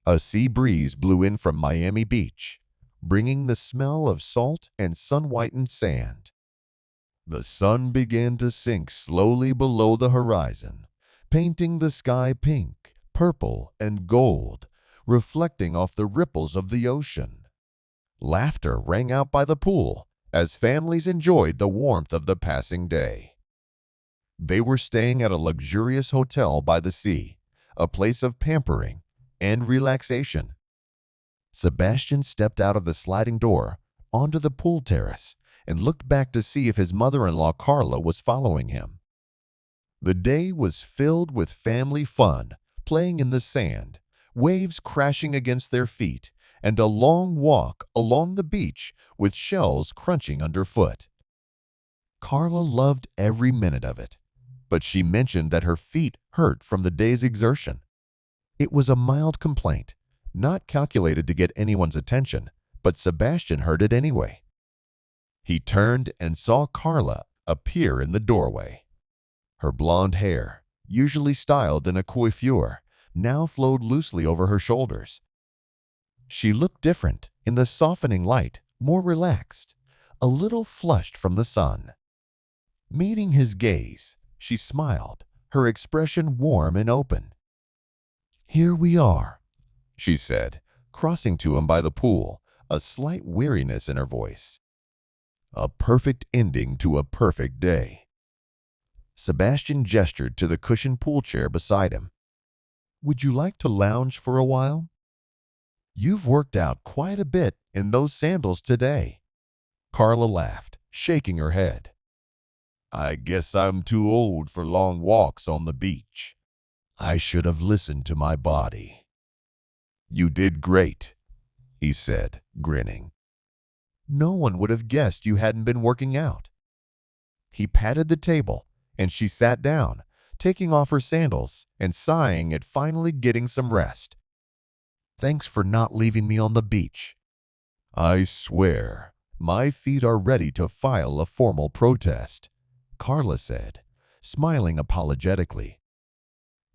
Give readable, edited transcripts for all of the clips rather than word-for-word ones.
A sea breeze blew in from Miami Beach, bringing the smell of salt and sun-whitened sand. The sun began to sink slowly below the horizon, painting the sky pink, purple, and gold, reflecting off the ripples of the ocean. Laughter rang out by the pool as families enjoyed the warmth of the passing day. They were staying at a luxurious hotel by the sea, a place of pampering and relaxation. Sebastian stepped out of the sliding door onto the pool terrace and looked back to see if his mother-in-law Carla was following him. The day was filled with family fun, playing in the sand, waves crashing against their feet, and a long walk along the beach with shells crunching underfoot. Carla loved every minute of it, but she mentioned that her feet hurt from the day's exertion. It was a mild complaint, not calculated to get anyone's attention, but Sebastian heard it anyway. He turned and saw Carla appear in the doorway. Her blonde hair, usually styled in a coiffure, now flowed loosely over her shoulders. She looked different in the softening light, more relaxed, a little flushed from the sun. Meeting his gaze, she smiled, her expression warm and open. "Here we are," she said, crossing to him by the pool, a slight weariness in her voice. "A perfect ending to a perfect day." Sebastian gestured to the cushioned pool chair beside him. "Would you like to lounge for a while? You've worked out quite a bit in those sandals today." Carla laughed, shaking her head. "I guess I'm too old for long walks on the beach. I should have listened to my body." "You did great," he said, grinning. "No one would have guessed you hadn't been working out." He patted the table, and she sat down, taking off her sandals and sighing at finally getting some rest. "Thanks for not leaving me on the beach." "I swear, my feet are ready to file a formal protest," Carla said, smiling apologetically.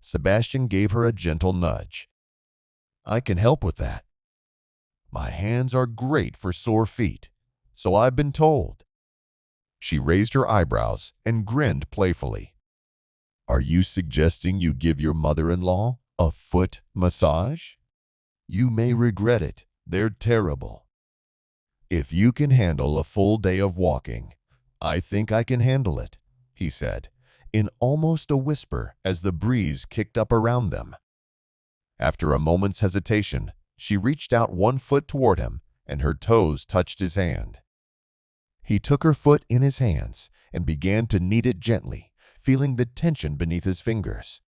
Sebastian gave her a gentle nudge. "I can help with that. My hands are great for sore feet, so I've been told." She raised her eyebrows and grinned playfully. "Are you suggesting you give your mother-in-law a foot massage? You may regret it. They're terrible." "If you can handle a full day of walking, I think I can handle it," he said, in almost a whisper as the breeze kicked up around them. After a moment's hesitation, she reached out one foot toward him, and her toes touched his hand. He took her foot in his hands and began to knead it gently, feeling the tension beneath his fingers.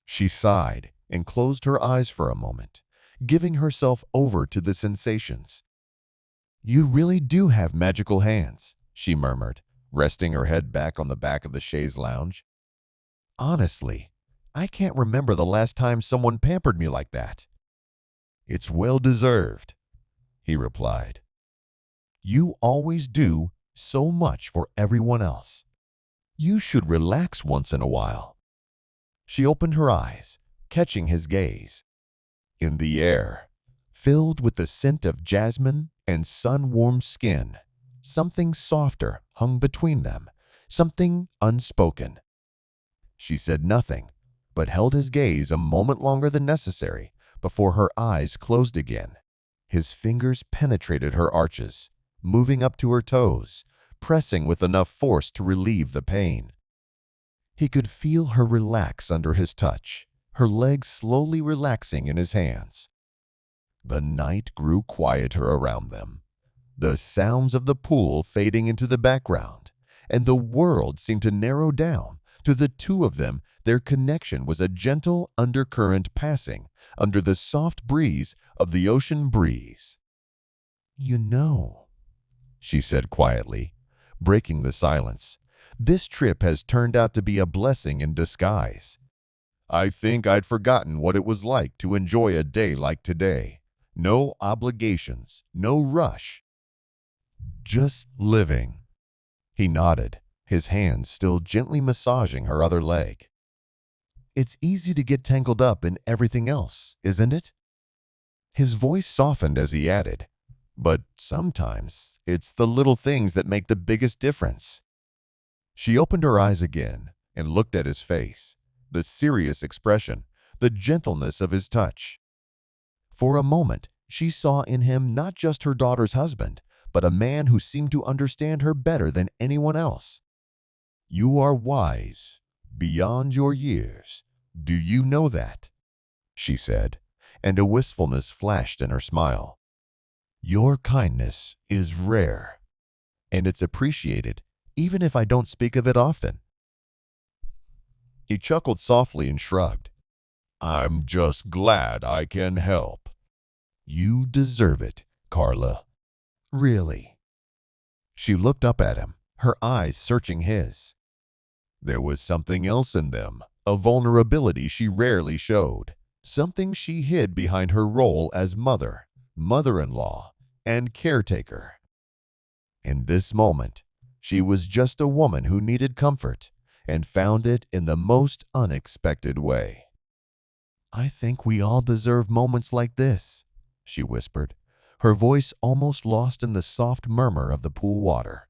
She sighed and closed her eyes for a moment, giving herself over to the sensations. "You really do have magical hands," she murmured, resting her head back on the back of the chaise lounge. "Honestly, I can't remember the last time someone pampered me like that." "It's well-deserved," he replied. "You always do so much for everyone else. You should relax once in a while." She opened her eyes, catching his gaze. In the air, filled with the scent of jasmine and sun-warmed skin, something softer hung between them, something unspoken. She said nothing, but held his gaze a moment longer than necessary before her eyes closed again. His fingers penetrated her arches, moving up to her toes, pressing with enough force to relieve the pain. He could feel her relax under his touch, her legs slowly relaxing in his hands. The night grew quieter around them, the sounds of the pool fading into the background, and the world seemed to narrow down. To the two of them, their connection was a gentle undercurrent passing under the soft breeze of the ocean breeze. "You know," she said quietly, breaking the silence, "this trip has turned out to be a blessing in disguise. I think I'd forgotten what it was like to enjoy a day like today. No obligations, no rush. Just living." He nodded, his hands still gently massaging her other leg. "It's easy to get tangled up in everything else, isn't it?" His voice softened as he added, "But sometimes it's the little things that make the biggest difference." She opened her eyes again and looked at his face, the serious expression, the gentleness of his touch. For a moment, she saw in him not just her daughter's husband, but a man who seemed to understand her better than anyone else. "You are wise, beyond your years. Do you know that?" she said, and a wistfulness flashed in her smile. "Your kindness is rare, and it's appreciated, even if I don't speak of it often." He chuckled softly and shrugged. "I'm just glad I can help." "You deserve it, Carla." "Really?" She looked up at him, her eyes searching his. There was something else in them, a vulnerability she rarely showed, something she hid behind her role as mother, mother-in-law, and caretaker. In this moment, she was just a woman who needed comfort and found it in the most unexpected way. "I think we all deserve moments like this," she whispered, her voice almost lost in the soft murmur of the pool water.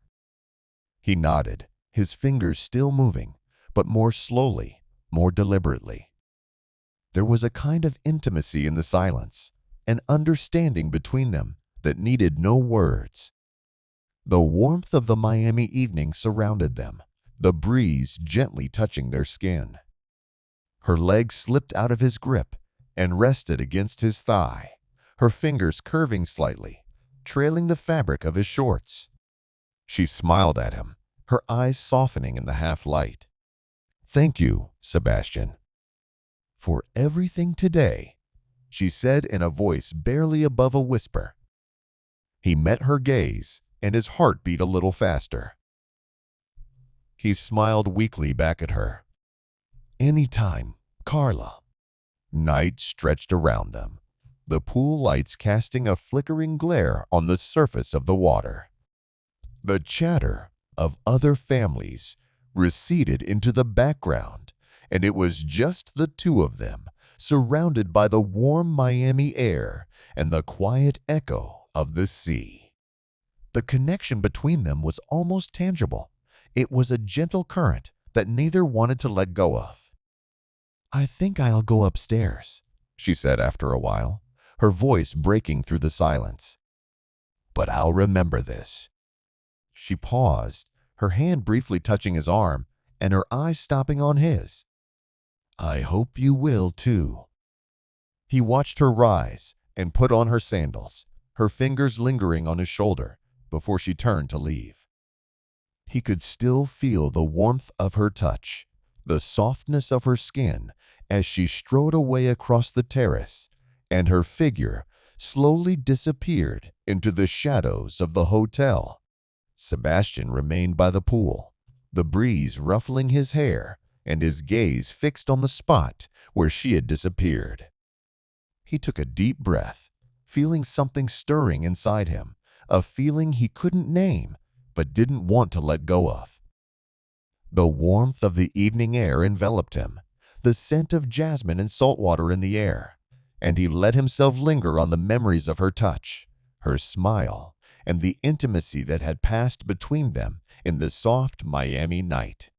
He nodded, his fingers still moving, but more slowly, more deliberately. There was a kind of intimacy in the silence, an understanding between them that needed no words. The warmth of the Miami evening surrounded them, the breeze gently touching their skin. Her legs slipped out of his grip and rested against his thigh, her fingers curving slightly, trailing the fabric of his shorts. She smiled at him, her eyes softening in the half-light. "Thank you, Sebastian, for everything today," she said in a voice barely above a whisper. He met her gaze, and his heart beat a little faster. He smiled weakly back at her. "Anytime, Carla." Night stretched around them, the pool lights casting a flickering glare on the surface of the water. The chatter of other families receded into the background, and it was just the two of them, surrounded by the warm Miami air and the quiet echo of the sea. The connection between them was almost tangible. It was a gentle current that neither wanted to let go of. "I think I'll go upstairs," she said after a while, her voice breaking through the silence. "But I'll remember this." She paused, her hand briefly touching his arm and her eyes stopping on his. "I hope you will, too." He watched her rise and put on her sandals, her fingers lingering on his shoulder before she turned to leave. He could still feel the warmth of her touch, the softness of her skin as she strode away across the terrace, and her figure slowly disappeared into the shadows of the hotel. Sebastian remained by the pool, the breeze ruffling his hair and his gaze fixed on the spot where she had disappeared. He took a deep breath, feeling something stirring inside him, a feeling he couldn't name but didn't want to let go of. The warmth of the evening air enveloped him, the scent of jasmine and saltwater in the air, and he let himself linger on the memories of her touch, her smile, and the intimacy that had passed between them in the soft Miami night.